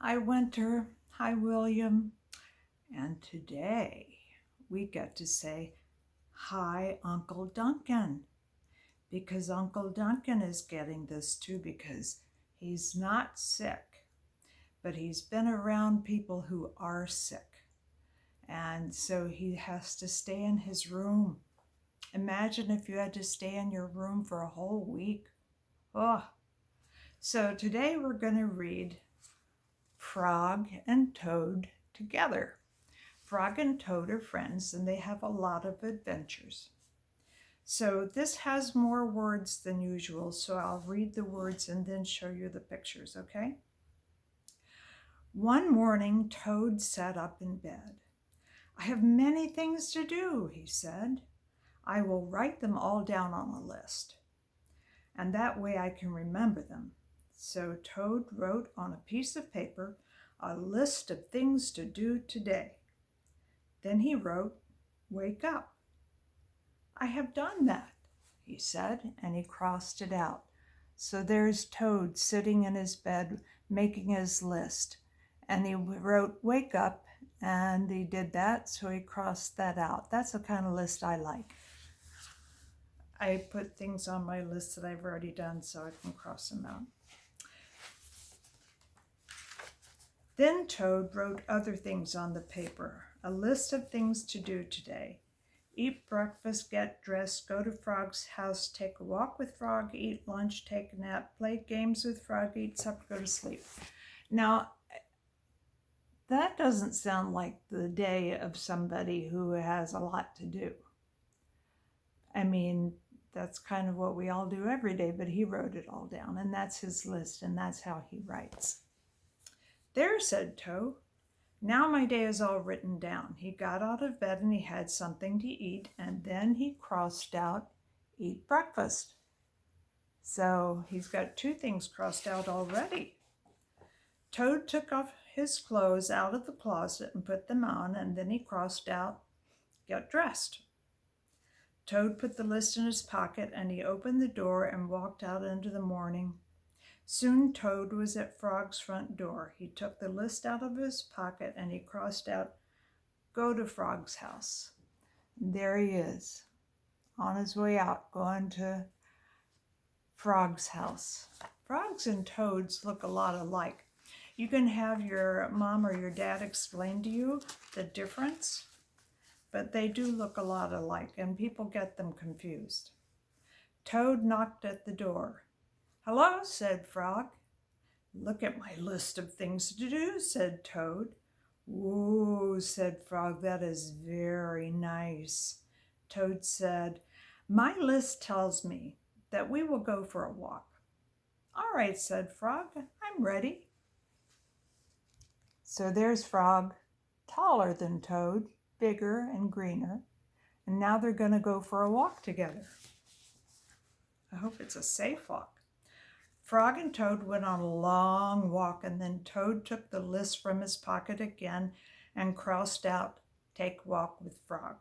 Hi, Winter. Hi, William. And today we get to say hi, Uncle Duncan, because Uncle Duncan is getting this too because he's not sick, but he's been around people who are sick. And so he has to stay in his room. Imagine if you had to stay in your room for a whole week. Oh. So today we're going to read Frog and Toad together. Frog and Toad are friends and they have a lot of adventures. So this has more words than usual, so I'll read the words and then show you the pictures, okay? One morning, Toad sat up in bed. I have many things to do, he said. I will write them all down on a list, and that way I can remember them. So Toad wrote on a piece of paper a list of things to do today. Then he wrote, "Wake up." I have done that, he said, and he crossed it out. So there's Toad sitting in his bed making his list. And he wrote, "Wake up," and he did that, so he crossed that out. That's the kind of list I like. I put things on my list that I've already done so I can cross them out. Then Toad wrote other things on the paper, a list of things to do today. Eat breakfast, get dressed, go to Frog's house, take a walk with Frog, eat lunch, take a nap, play games with Frog, eat supper, go to sleep. Now, that doesn't sound like the day of somebody who has a lot to do. I mean, that's kind of what we all do every day, but he wrote it all down, and that's his list, and that's how he writes. There, said Toad. Now my day is all written down. He got out of bed and he had something to eat, and then he crossed out, eat breakfast. So he's got two things crossed out already. Toad took off his clothes out of the closet and put them on, and then he crossed out, get dressed. Toad put the list in his pocket and he opened the door and walked out into the morning. Soon Toad was at Frog's front door. He took the list out of his pocket and he crossed out, go to Frog's house. And there he is, on his way out, going to Frog's house. Frogs and toads look a lot alike. You can have your mom or your dad explain to you the difference, but they do look a lot alike and people get them confused. Toad knocked at the door. Hello, said Frog. Look at my list of things to do, said Toad. Whoa, said Frog, that is very nice. Toad said, my list tells me that we will go for a walk. All right, said Frog, I'm ready. So there's Frog, taller than Toad, bigger and greener, and now they're going to go for a walk together. I hope it's a safe walk. Frog and Toad went on a long walk, and then Toad took the list from his pocket again and crossed out, take walk with Frog.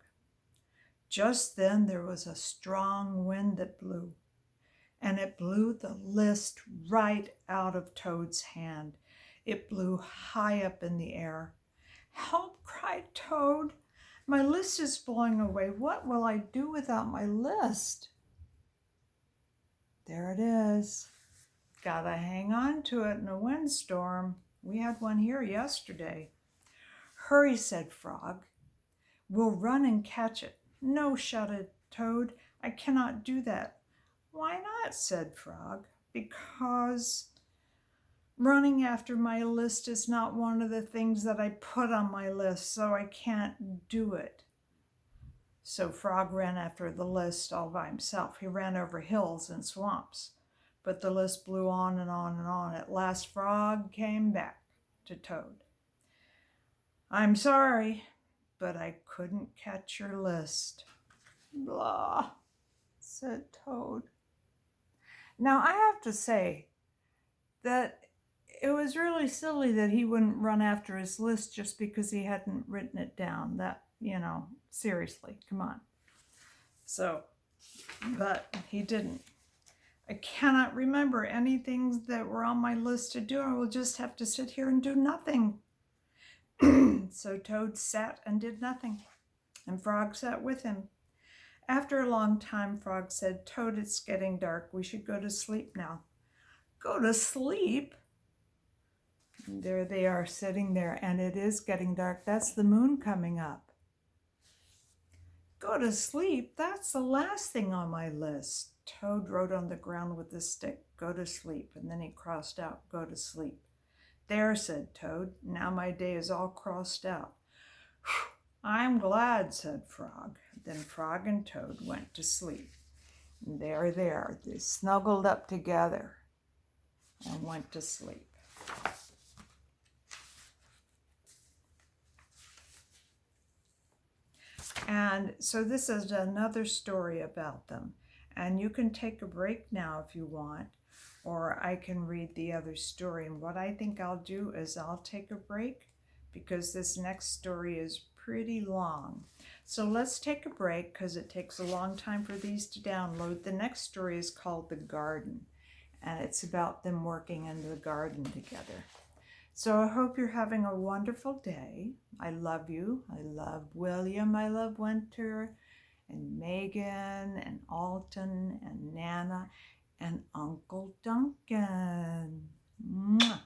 Just then there was a strong wind that blew, and it blew the list right out of Toad's hand. It blew high up in the air. Help, cried Toad. My list is blowing away. What will I do without my list? There it is. Gotta hang on to it in a windstorm. We had one here yesterday. Hurry, said Frog. We'll run and catch it. No, shouted Toad. I cannot do that. Why not, said Frog. Because running after my list is not one of the things that I put on my list, so I can't do it. So Frog ran after the list all by himself. He ran over hills and swamps. But the list blew on and on and on. At last, Frog came back to Toad. I'm sorry, but I couldn't catch your list. Blah, said Toad. Now, I have to say that it was really silly that he wouldn't run after his list just because he hadn't written it down. That, seriously, come on. So, but he didn't. I cannot remember anything that were on my list to do. I will just have to sit here and do nothing. So Toad sat and did nothing, and Frog sat with him. After a long time, Frog said, Toad, it's getting dark. We should go to sleep now. Go to sleep? And there they are sitting there, and it is getting dark. That's the moon coming up. Go to sleep? That's the last thing on my list. Toad wrote on the ground with a stick, go to sleep, and then he crossed out, go to sleep. There, said Toad, now my day is all crossed out. I'm glad, said Frog. Then Frog and Toad went to sleep. And there they snuggled up together and went to sleep. And so this is another story about them. And you can take a break now if you want, or I can read the other story. And what I think I'll do is I'll take a break because this next story is pretty long. So let's take a break because it takes a long time for these to download. The next story is called The Garden, and it's about them working in the garden together. So I hope you're having a wonderful day. I love you. I love William. I love Winter and Megan and Alton and Nana and Uncle Duncan. Mwah.